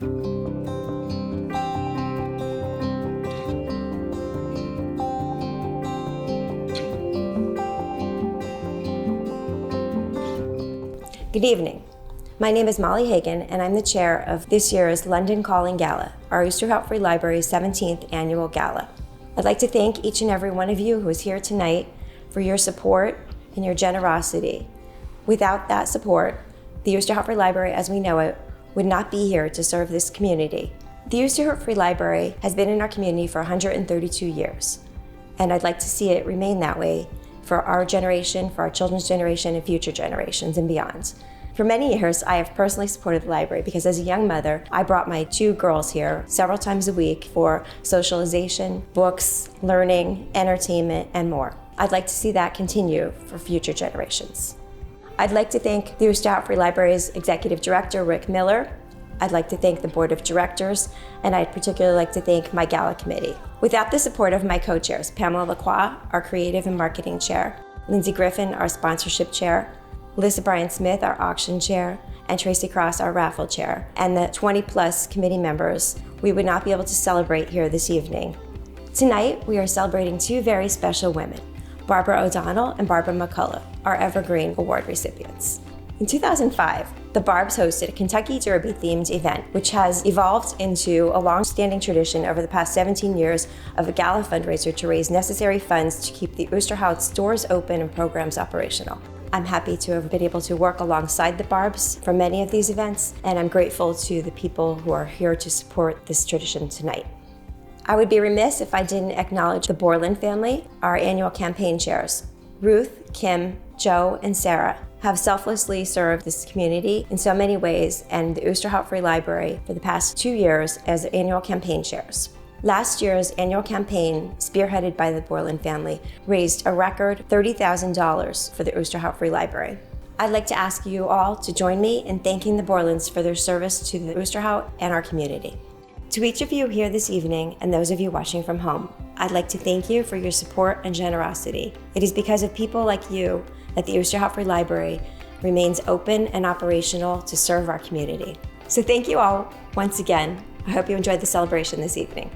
Good evening. My name is Molly Hagan, and I'm the chair of this year's London Calling Gala, our Osterhout Free Library's 17th annual gala. I'd like to thank each and every one of you who is here tonight for your support and your generosity. Without that support, the Osterhout Free Library as we know it would not be here to serve this community. The Osterhout Free Library has been in our community for 132 years, and I'd like to see it remain that way for our generation, for our children's generation, and future generations and beyond. For many years, I have personally supported the library because as a young mother, I brought my 2 girls here several times a week for socialization, books, learning, entertainment, and more. I'd like to see that continue for future generations. I'd like to thank the Osterhout Free Library's Executive Director, Rick Miller. I'd like to thank the Board of Directors, and I'd particularly like to thank my Gala Committee. Without the support of my co-chairs, Pamela Lacroix, our Creative and Marketing Chair, Lindsay Griffin, our Sponsorship Chair, LISSA BRYAN-SMITH, our Auction Chair, and Tracy Cross, our Raffle Chair, and the 20+ committee members, we would not be able to celebrate here this evening. Tonight, we are celebrating 2 very special women, Barbara O'Donnell and Barbara McCulloch, our Evergreen Award recipients. In 2005, the Barbs hosted a Kentucky Derby-themed event, which has evolved into a long-standing tradition over the past 17 years of a gala fundraiser to raise necessary funds to keep the Osterhout stores open and programs operational. I'm happy to have been able to work alongside the Barbs for many of these events, and I'm grateful to the people who are here to support this tradition tonight. I would be remiss if I didn't acknowledge the Borland family, our annual campaign chairs. Ruth, Kim, Joe, and Sarah have selflessly served this community in so many ways and the Osterhout Free Library for the past 2 years as annual campaign chairs. Last year's annual campaign, spearheaded by the Borland family, raised a record $30,000 for the Osterhout Free Library. I'd like to ask you all to join me in thanking the Borlands for their service to the Osterhout and our community. To each of you here this evening and those of you watching from home, I'd like to thank you for your support and generosity. It is because of people like you that the Osterhout Free Library remains open and operational to serve our community. So thank you all once again. I hope you enjoyed the celebration this evening.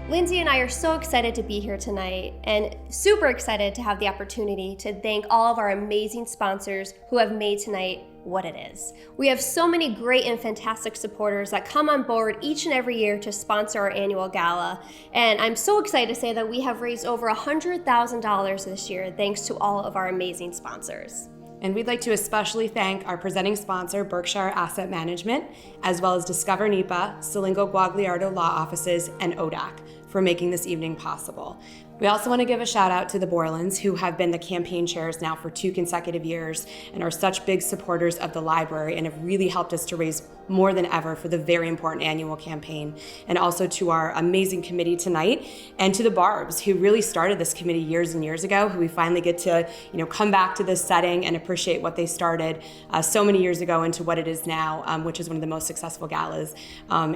Lindsay and I are so excited to be here tonight and super excited to have the opportunity to thank all of our amazing sponsors who have made tonight what it is. We have so many great and fantastic supporters that come on board each and every year to sponsor our annual gala. And I'm so excited to say that we have raised over $100,000 this year thanks to all of our amazing sponsors. And we'd like to especially thank our presenting sponsor, Berkshire Asset Management, as well as Discover NEPA, Salingo Guagliardo Law Offices, and ODAC for making this evening possible. We also want to give a shout out to the Borlands, who have been the campaign chairs now for 2 consecutive years and are such big supporters of the library and have really helped us to raise more than ever for the very important annual campaign. And also to our amazing committee tonight, and to the Barbs, who really started this committee years and years ago, who we finally get to come back to this setting and appreciate what they started so many years ago into what it is now, which is one of the most successful galas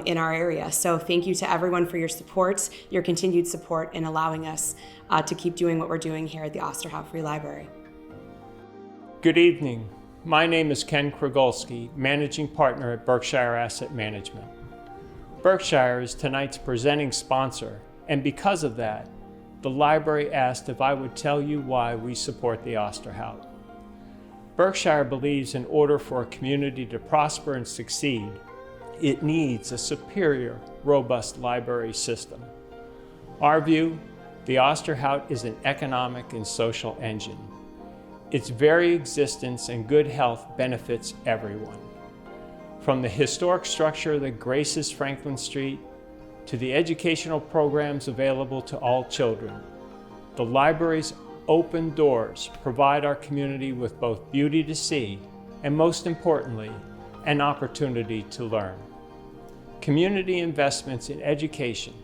in our area. So thank you to everyone for your support, your continued support in allowing us to keep doing what we're doing here at the Osterhout Free Library. Good evening. My name is Ken Krogolski, Managing Partner at Berkshire Asset Management. Berkshire is tonight's presenting sponsor, and because of that, the library asked if I would tell you why we support the Osterhout. Berkshire believes in order for a community to prosper and succeed, it needs a superior, robust library system. Our view, the Osterhout is an economic and social engine. Its very existence and good health benefits everyone. From the historic structure that graces Franklin Street to the educational programs available to all children, the library's open doors provide our community with both beauty to see and, most importantly, an opportunity to learn. Community investments in education,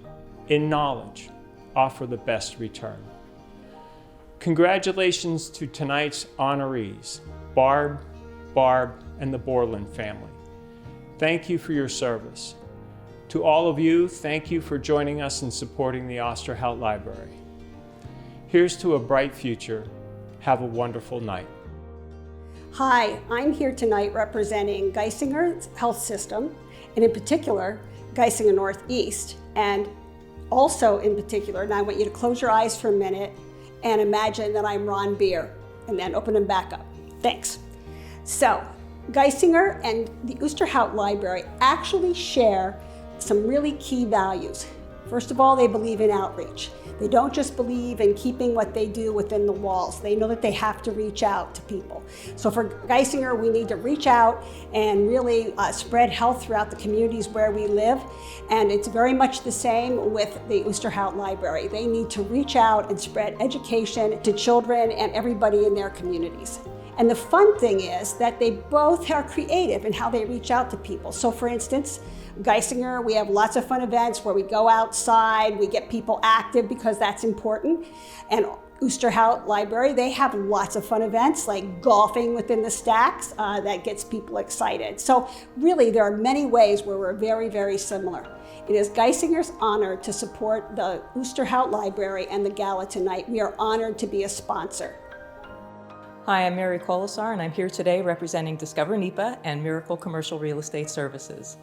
in knowledge, offer the best return. Congratulations to tonight's honorees, Barb, and the Borland family. Thank you for your service. To all of you, thank you for joining us in supporting the Osterhout Library. Here's to a bright future. Have a wonderful night. Hi, I'm here tonight representing Geisinger Health System, and in particular, Geisinger Northeast. And also in particular, and I want you to close your eyes for a minute and imagine that I'm Ron Beer, and then open them back up. Thanks. So, Geisinger and the Osterhout Library actually share some really key values. First of all, they believe in outreach. They don't just believe in keeping what they do within the walls. They know that they have to reach out to people. So for Geisinger, we need to reach out and really spread health throughout the communities where we live. And it's very much the same with the Osterhout Library. They need to reach out and spread education to children and everybody in their communities. And the fun thing is that they both are creative in how they reach out to people. So for instance, Geisinger, we have lots of fun events where we go outside, we get people active because that's important. And Osterhout Library, they have lots of fun events like golfing within the stacks that gets people excited. So really, there are many ways where we're very, very similar. It is Geisinger's honor to support the Osterhout Library and the gala tonight. We are honored to be a sponsor. Hi, I'm Mary KOLESSAR, and I'm here today representing Discover NEPA and Miracle Commercial Real Estate Services.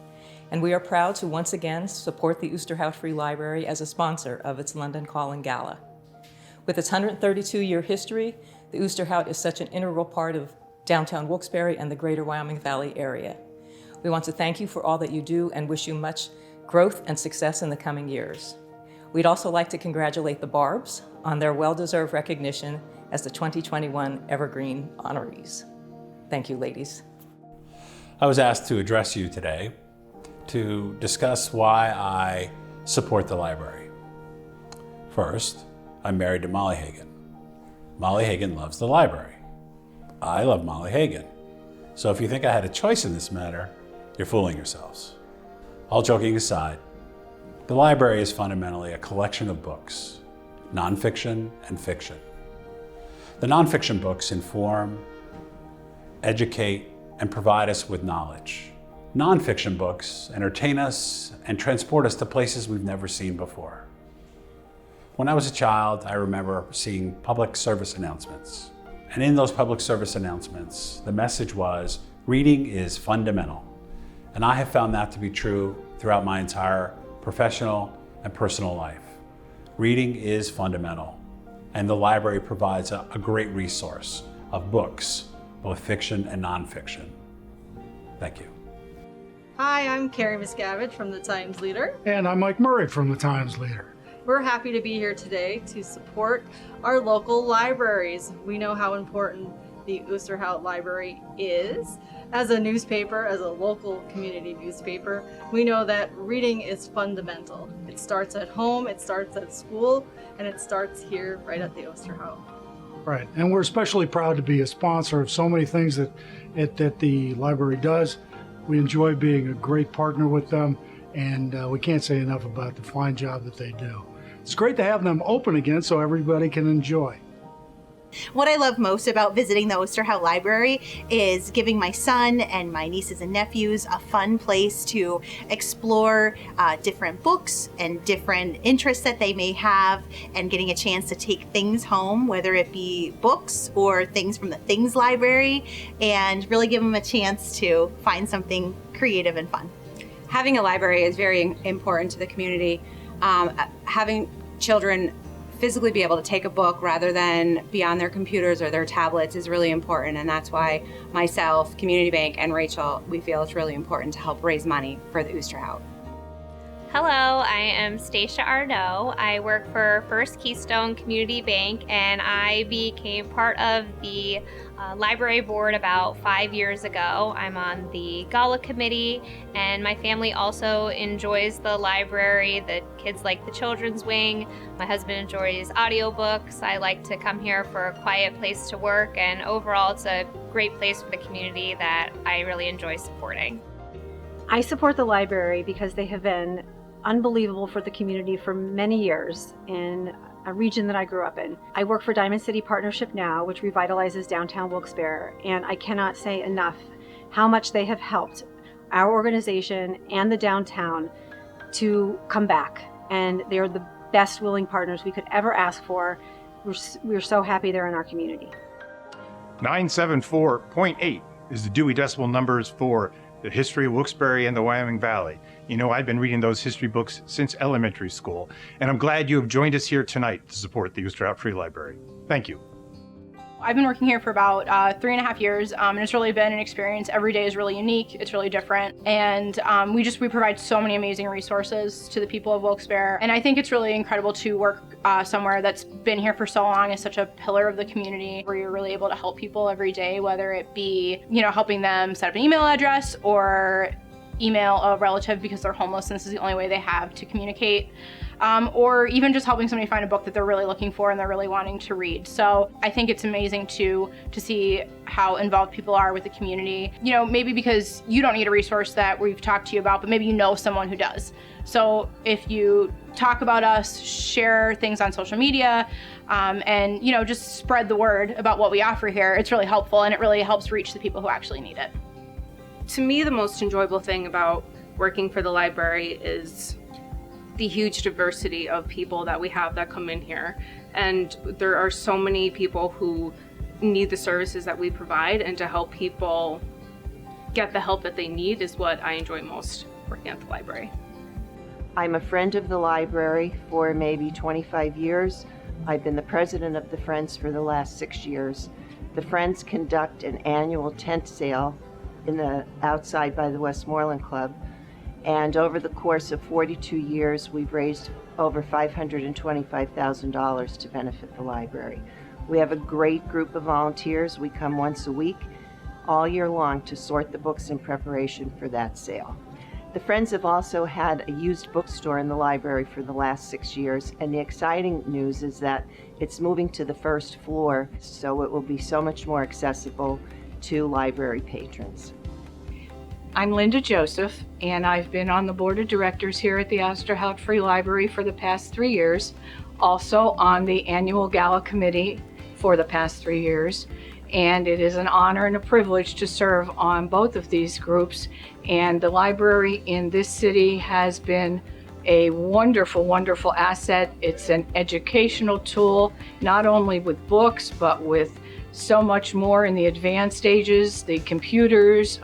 And we are proud to once again support the Osterhout Free Library as a sponsor of its London Calling Gala. With its 132-year history, the Osterhout is such an integral part of downtown Wilkes-Barre and the greater Wyoming Valley area. We want to thank you for all that you do and wish you much growth and success in the coming years. We'd also like to congratulate the Barbs on their well-deserved recognition as the 2021 Evergreen honorees. Thank you, ladies. I was asked to address you today to discuss why I support the library. First, I'm married to Molly HOEGEN. Molly HOEGEN loves the library. I love Molly HOEGEN. So if you think I had a choice in this matter, you're fooling yourselves. All joking aside, the library is fundamentally a collection of books, nonfiction and fiction. The nonfiction books inform, educate, and provide us with knowledge. Nonfiction books entertain us and transport us to places we've never seen before. When I was a child, I remember seeing public service announcements. And in those public service announcements, the message was, reading is fundamental. And I have found that to be true throughout my entire professional and personal life. Reading is fundamental. And the library provides a great resource of books, both fiction and nonfiction. Thank you. Hi, I'm KERRY MISCAVAGE from the Times Leader. And I'm Mike Murray from the Times Leader. We're happy to be here today to support our local libraries. We know how important the Osterhout Library is. As a newspaper, as a local community newspaper, we know that reading is fundamental. It starts at home, it starts at school, and it starts here right at the Osterhout. Right, and we're especially proud to be a sponsor of so many things that the library does. We enjoy being a great partner with them, and we can't say enough about the fine job that they do. It's great to have them open again so everybody can enjoy. What I love most about visiting the Osterhout Library is giving my son and my nieces and nephews a fun place to explore different books and different interests that they may have, and getting a chance to take things home, whether it be books or things from the Things Library, and really give them a chance to find something creative and fun. Having a library is very important to the community. Having children physically be able to take a book rather than be on their computers or their tablets is really important, and that's why myself, Community Bank, and Rachel, we feel it's really important to help raise money for the Osterhout. Hello, I am STACIA ARNAUD. I work for First Keystone Community Bank, and I became part of the library board about 5 years ago. I'm on the Gala committee, and my family also enjoys the library. The kids like the children's wing. My husband enjoys audiobooks. I like to come here for a quiet place to work, and overall it's a great place for the community that I really enjoy supporting. I support the library because they have been unbelievable for the community for many years in a region that I grew up in. I work for Diamond City Partnership now, which revitalizes downtown Wilkes-Barre, and I cannot say enough how much they have helped our organization and the downtown to come back. And they're the best willing partners we could ever ask for. We're so happy they're in our community. 974.8 is the Dewey Decimal numbers for the history of Wilkes-Barre and the Wyoming Valley. You know, I've been reading those history books since elementary school, and I'm glad you have joined us here tonight to support the Osterhout Free Library. Thank you. I've been working here for about 3.5 years, and it's really been an experience. Every day is really unique, it's really different, and we provide so many amazing resources to the people of Wilkes-Barre, and I think it's really incredible to work somewhere that's been here for so long, is such a pillar of the community, where you're really able to help people every day, whether it be, you know, helping them set up an email address or email a relative because they're homeless and this is the only way they have to communicate. Or even just helping somebody find a book that they're really looking for and they're really wanting to read. So I think it's amazing to see how involved people are with the community. You know, maybe because you don't need a resource that we've talked to you about, but maybe you know someone who does. So if you talk about us, share things on social media, and, you know, just spread the word about what we offer here, it's really helpful and it really helps reach the people who actually need it. To me, the most enjoyable thing about working for the library is the huge diversity of people that we have that come in here. And there are so many people who need the services that we provide, and to help people get the help that they need is what I enjoy most working at the library. I'm a friend of the library for maybe 25 years. I've been the president of the Friends for the last 6 years. The Friends conduct an annual tent sale outside by the Westmoreland Club. And over the course of 42 years, we've raised over $525,000 to benefit the library. We have a great group of volunteers. We come once a week, all year long, to sort the books in preparation for that sale. The Friends have also had a used bookstore in the library for the last 6 years, and the exciting news is that it's moving to the first floor, so it will be so much more accessible to library patrons. I'm Linda Joseph, and I've been on the board of directors here at the Osterhout Free Library for the past 3 years, also on the annual gala committee for the past 3 years. And it is an honor and a privilege to serve on both of these groups. And the library in this city has been a wonderful, wonderful asset. It's an educational tool, not only with books, but with so much more in the advanced stages, the computers,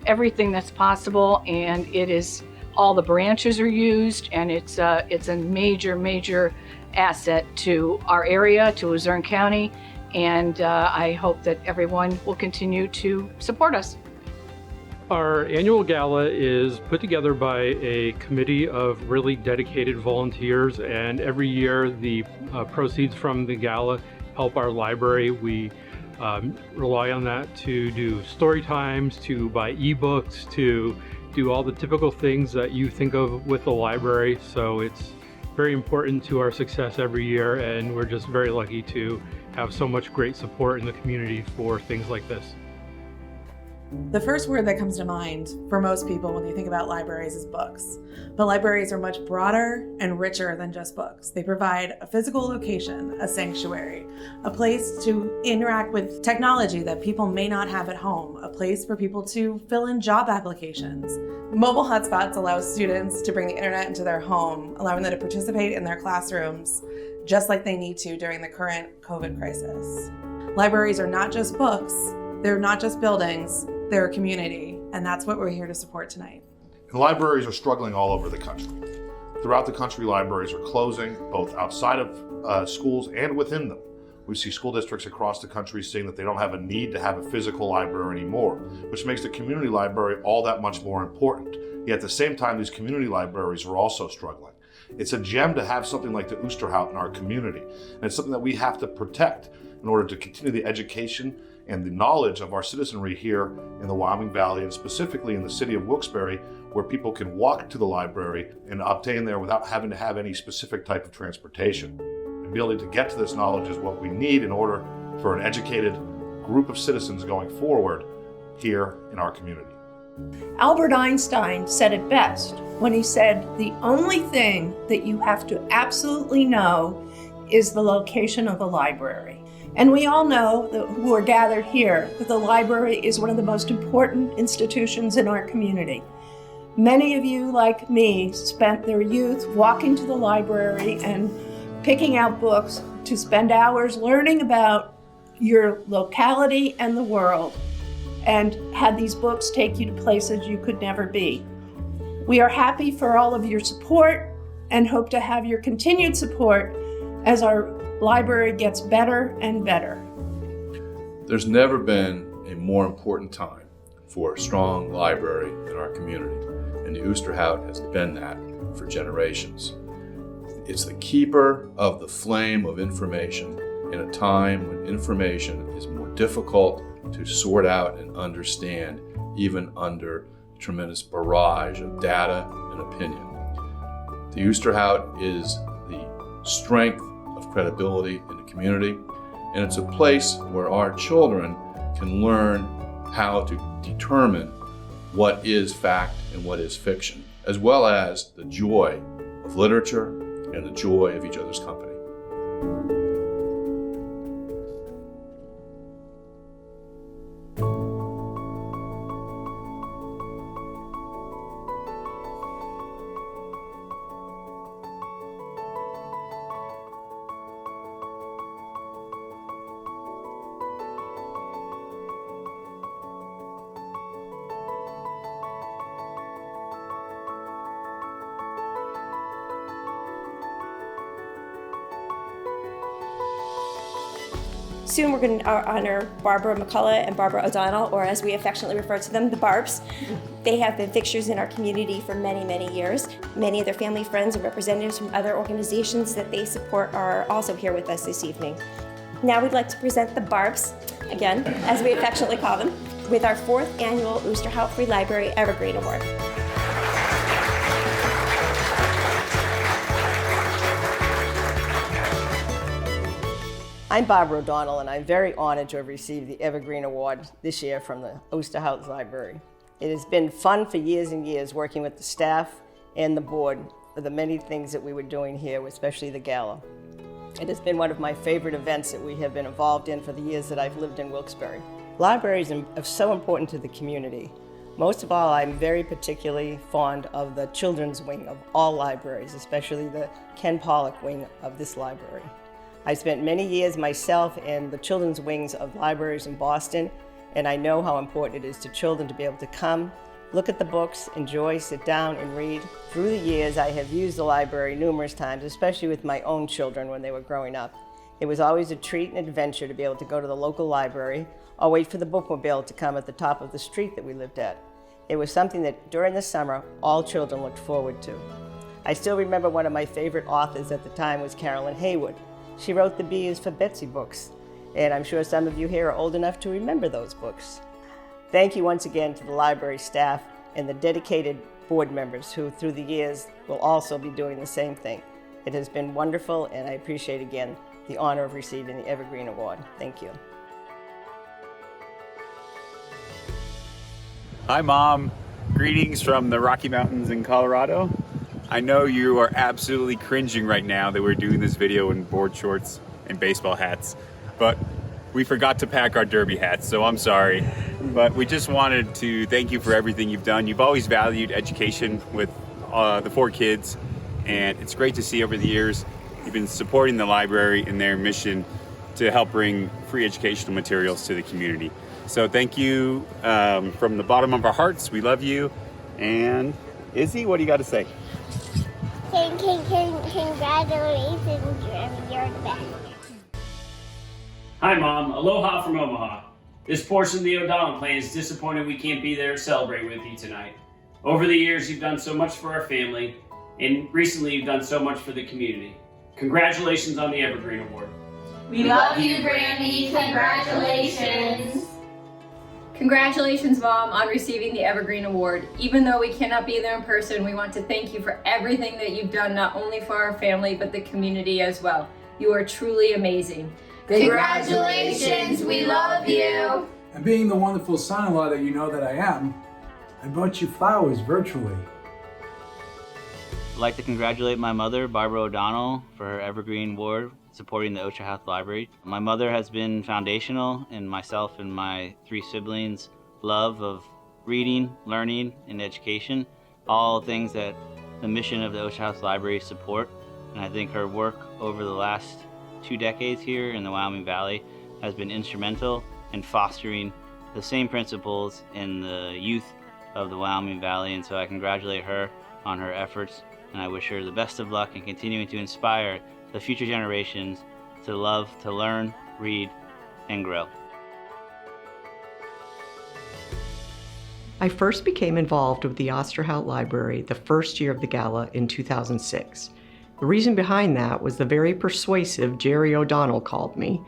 everything that's possible, and it is, all the branches are used, and it's a major, major asset to our area, to Luzerne County, and I hope that everyone will continue to support us. Our annual gala is put together by a committee of really dedicated volunteers, and every year the proceeds from the gala help our library. We rely on that to do story times, to buy ebooks, to do all the typical things that you think of with the library. So it's very important to our success every year, and we're just very lucky to have so much great support in the community for things like this. The first word that comes to mind for most people when they think about libraries is books. But libraries are much broader and richer than just books. They provide a physical location, a sanctuary, a place to interact with technology that people may not have at home, a place for people to fill in job applications. Mobile hotspots allow students to bring the internet into their home, allowing them to participate in their classrooms just like they need to during the current COVID crisis. Libraries are not just books, they're not just buildings, they're a community, and that's what we're here to support tonight. And libraries are struggling all over the country. Throughout the country, libraries are closing, both outside of schools and within them. We see school districts across the country saying that they don't have a need to have a physical library anymore, which makes the community library all that much more important. Yet at the same time, these community libraries are also struggling. It's a gem to have something like the Osterhout in our community, and it's something that we have to protect in order to continue the education and the knowledge of our citizenry here in the Wyoming Valley, and specifically in the city of Wilkes-Barre, where people can walk to the library and obtain there without having to have any specific type of transportation. The ability to get to this knowledge is what we need in order for an educated group of citizens going forward here in our community. Albert Einstein said it best when he said, "The only thing that you have to absolutely know is the location of the library." And we all know, who are gathered here, that the library is one of the most important institutions in our community. Many of you, like me, spent their youth walking to the library and picking out books to spend hours learning about your locality and the world, and had these books take you to places you could never be. We are happy for all of your support and hope to have your continued support as our library gets better and better. There's never been a more important time for a strong library in our community, and the Osterhout has been that for generations. It's the keeper of the flame of information in a time when information is more difficult to sort out and understand, even under a tremendous barrage of data and opinion. The Osterhout is the strength of credibility in the community, and it's a place where our children can learn how to determine what is fact and what is fiction, as well as the joy of literature and the joy of each other's company. Soon we're going to honor Barbara McCulloch and Barbara O'Donnell, or as we affectionately refer to them, the Barbs. They have been fixtures in our community for many, many years. Many of their family, friends, and representatives from other organizations that they support are also here with us this evening. Now we'd like to present the Barbs, again, as we affectionately call them, with our 4th annual Osterhout Free Library Evergreen Award. I'm Barbara O'Donnell, and I'm very honored to have received the Evergreen Award this year from the Osterhout Library. It has been fun for years and years working with the staff and the board for the many things that we were doing here, especially the gala. It has been one of my favorite events that we have been involved in for the years that I've lived in Wilkes-Barre. Libraries are so important to the community. Most of all, I'm very particularly fond of the children's wing of all libraries, especially the Ken Pollock wing of this library. I spent many years myself in the children's wings of libraries in Boston, and I know how important it is to children to be able to come, look at the books, enjoy, sit down, and read. Through the years, I have used the library numerous times, especially with my own children when they were growing up. It was always a treat and adventure to be able to go to the local library or wait for the bookmobile to come at the top of the street that we lived at. It was something that during the summer, all children looked forward to. I still remember one of my favorite authors at the time was Carolyn Haywood. She wrote the B is for Betsy books, and I'm sure some of you here are old enough to remember those books. Thank you once again to the library staff and the dedicated board members who, through the years, will also be doing the same thing. It has been wonderful, and I appreciate again the honor of receiving the Evergreen Award. Thank you. Hi, Mom. Greetings from the Rocky Mountains in Colorado. I know you are absolutely cringing right now that we're doing this video in board shorts and baseball hats, but we forgot to pack our derby hats, so I'm sorry. But we just wanted to thank you for everything you've done. You've always valued education with the 4 kids, and it's great to see over the years you've been supporting the library in their mission to help bring free educational materials to the community. So thank you from the bottom of our hearts. We love you. And Izzy, what do you got to say? Congratulations, you're the best. Hi, Mom. Aloha from Omaha. This portion of the O'Donnell clan is disappointed we can't be there to celebrate with you tonight. Over the years, you've done so much for our family, and recently you've done so much for the community. Congratulations on the Evergreen Award. We love you, Brandy. Congratulations. Congratulations, Mom, on receiving the Evergreen Award. Even though we cannot be there in person, we want to thank you for everything that you've done, not only for our family, but the community as well. You are truly amazing. Congratulations, we love you. And being the wonderful son-in-law that you know that I am, I brought you flowers virtually. I'd like to congratulate my mother, Barbara O'Donnell, for her Evergreen Award supporting the Osterhout Library. My mother has been foundational in myself and my 3 siblings' love of reading, learning, and education, all things that the mission of the Osterhout Library support. And I think her work over the last 2 decades here in the Wyoming Valley has been instrumental in fostering the same principles in the youth of the Wyoming Valley, and so I congratulate her on her efforts, and I wish her the best of luck in continuing to inspire the future generations to love, to learn, read, and grow. I first became involved with the Osterhout Library the first year of the gala in 2006. The reason behind that was the very persuasive Jerry O'Donnell called me,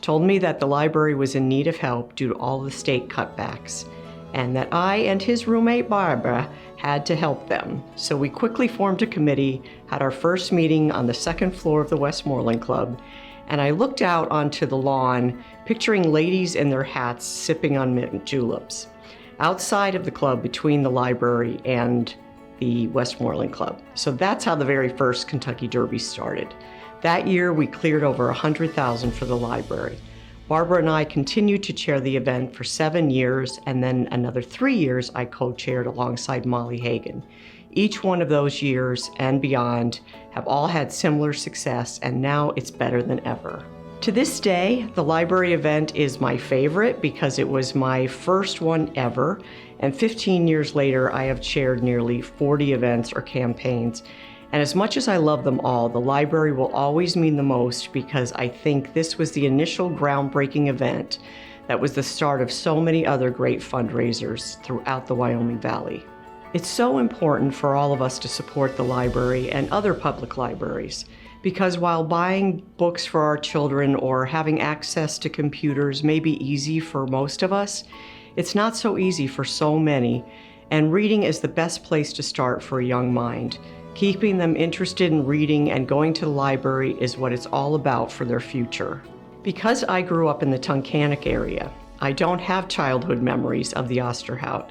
told me that the library was in need of help due to all the state cutbacks, and that I and his roommate Barbara had to help them. So we quickly formed a committee, had our first meeting on the second floor of the Westmoreland Club, and I looked out onto the lawn, picturing ladies in their hats sipping on mint juleps, outside of the club between the library and the Westmoreland Club. So that's how the very first Kentucky Derby started. That year we cleared over $100,000 for the library. Barbara and I continued to chair the event for 7 years, and then another 3 years I co-chaired alongside Molly Hagan. Each one of those years and beyond have all had similar success, and now it's better than ever. To this day, the library event is my favorite because it was my first one ever, and 15 years later I have chaired nearly 40 events or campaigns. And as much as I love them all, the library will always mean the most because I think this was the initial groundbreaking event that was the start of so many other great fundraisers throughout the Wyoming Valley. It's so important for all of us to support the library and other public libraries, because while buying books for our children or having access to computers may be easy for most of us, it's not so easy for so many, and reading is the best place to start for a young mind. Keeping them interested in reading and going to the library is what it's all about for their future. Because I grew up in the Tunkhannock area, I don't have childhood memories of the Osterhout,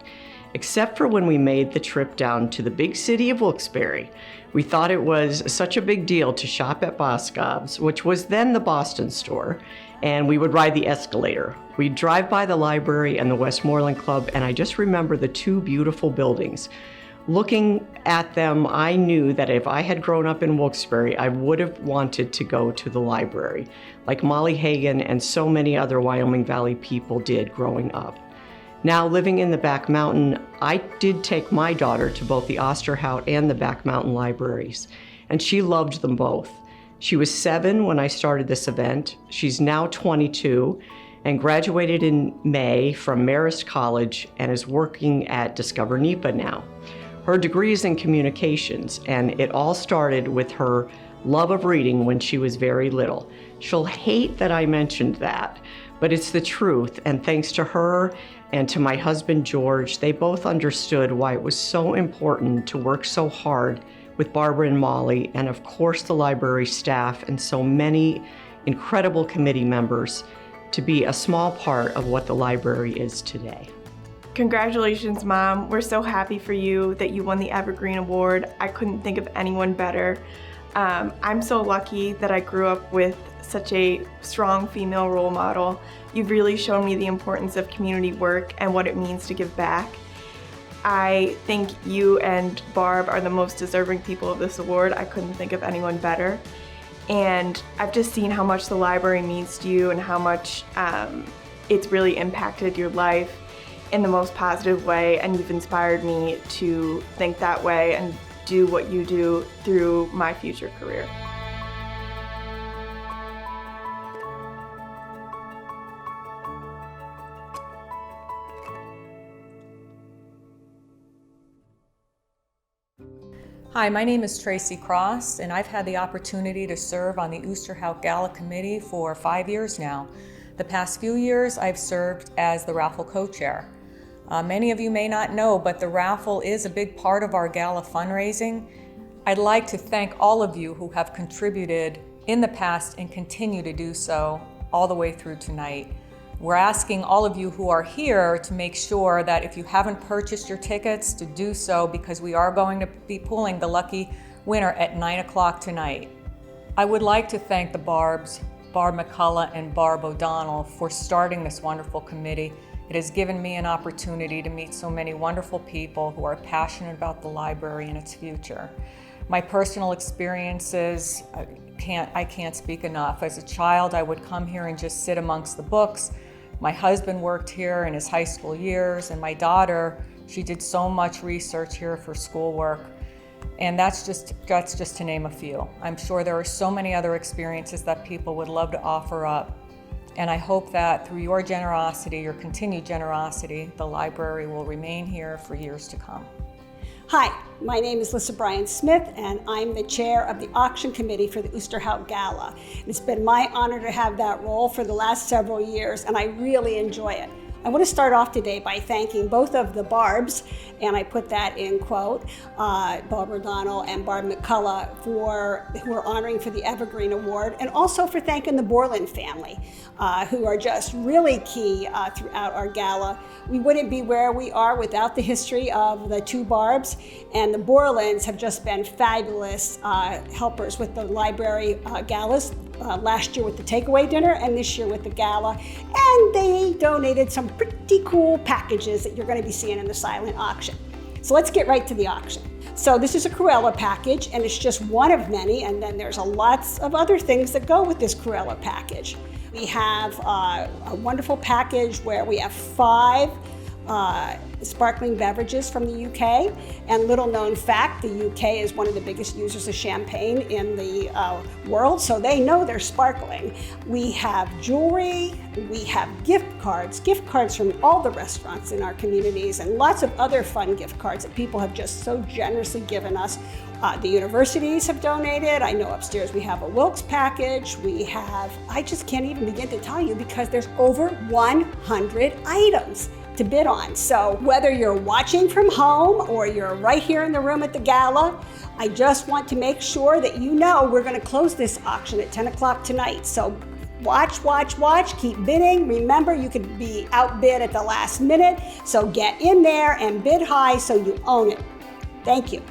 except for when we made the trip down to the big city of Wilkes-Barre. We thought it was such a big deal to shop at Boscov's, which was then the Boston store, and we would ride the escalator. We'd drive by the library and the Westmoreland Club, and I just remember the two beautiful buildings. Looking at them, I knew that if I had grown up in Wilkes-Barre, I would have wanted to go to the library, like Molly Hagan and so many other Wyoming Valley people did growing up. Now living in the Back Mountain, I did take my daughter to both the Osterhout and the Back Mountain libraries, and she loved them both. She was 7 when I started this event. She's now 22 and graduated in May from Marist College and is working at Discover NEPA now. Her degree is in communications, and it all started with her love of reading when she was very little. She'll hate that I mentioned that, but it's the truth, and thanks to her and to my husband George, they both understood why it was so important to work so hard with Barbara and Molly, and of course the library staff and so many incredible committee members, to be a small part of what the library is today. Congratulations, Mom. We're so happy for you that you won the Evergreen Award. I couldn't think of anyone better. I'm so lucky that I grew up with such a strong female role model. You've really shown me the importance of community work and what it means to give back. I think you and Barb are the most deserving people of this award. I couldn't think of anyone better. And I've just seen how much the library means to you and how much it's really impacted your life in the most positive way, and you've inspired me to think that way and do what you do through my future career. Hi, my name is Tracy Cross, and I've had the opportunity to serve on the Osterhout Gala Committee for 5 years now. The past few years, I've served as the raffle co-chair. Many of you may not know, but the raffle is a big part of our gala fundraising. I'd like to thank all of you who have contributed in the past and continue to do so all the way through tonight. We're asking all of you who are here to make sure that if you haven't purchased your tickets, to do so, because we are going to be pulling the lucky winner at 9 o'clock tonight. I would like to thank the Barbs, Barb McCulloch and Barb O'Donnell, for starting this wonderful committee. It has given me an opportunity to meet so many wonderful people who are passionate about the library and its future. My personal experiences, I can't speak enough. As a child, I would come here and just sit amongst the books. My husband worked here in his high school years, and my daughter, she did so much research here for schoolwork. And that's just to name a few. I'm sure there are so many other experiences that people would love to offer up. And I hope that through your generosity, your continued generosity, the library will remain here for years to come. Hi, my name is LISSA BRYAN-SMITH, and I'm the chair of the auction committee for the Osterhout Gala. It's been my honor to have that role for the last several years, and I really enjoy it. I want to start off today by thanking both of the Barbs, and I put that in quote, Barbara O'Donnell and Barb McCulloch, who are honoring for the Evergreen Award, and also for thanking the Borland family, who are just really key throughout our gala. We wouldn't be where we are without the history of the two Barbs, and the Borlands have just been fabulous helpers with the library galas. Last year with the takeaway dinner and this year with the gala, and they donated some pretty cool packages that you're going to be seeing in the silent auction. So let's get right to the auction. So this is a Cruella package, and it's just one of many, and then there's lots of other things that go with this Cruella package. We have a wonderful package where we have 5 sparkling beverages from the UK, and little known fact, the UK is one of the biggest users of champagne in the world, so they know they're sparkling. We have jewelry, we have gift cards from all the restaurants in our communities, and lots of other fun gift cards that people have just so generously given us. The universities have donated. I know upstairs we have a Wilkes package. We have, I just can't even begin to tell you because there's over 100 items to bid on. So whether you're watching from home or you're right here in the room at the gala, I just want to make sure that you know we're going to close this auction at 10 o'clock tonight. So watch, keep bidding. Remember, you could be outbid at the last minute. So get in there and bid high so you own it. Thank you.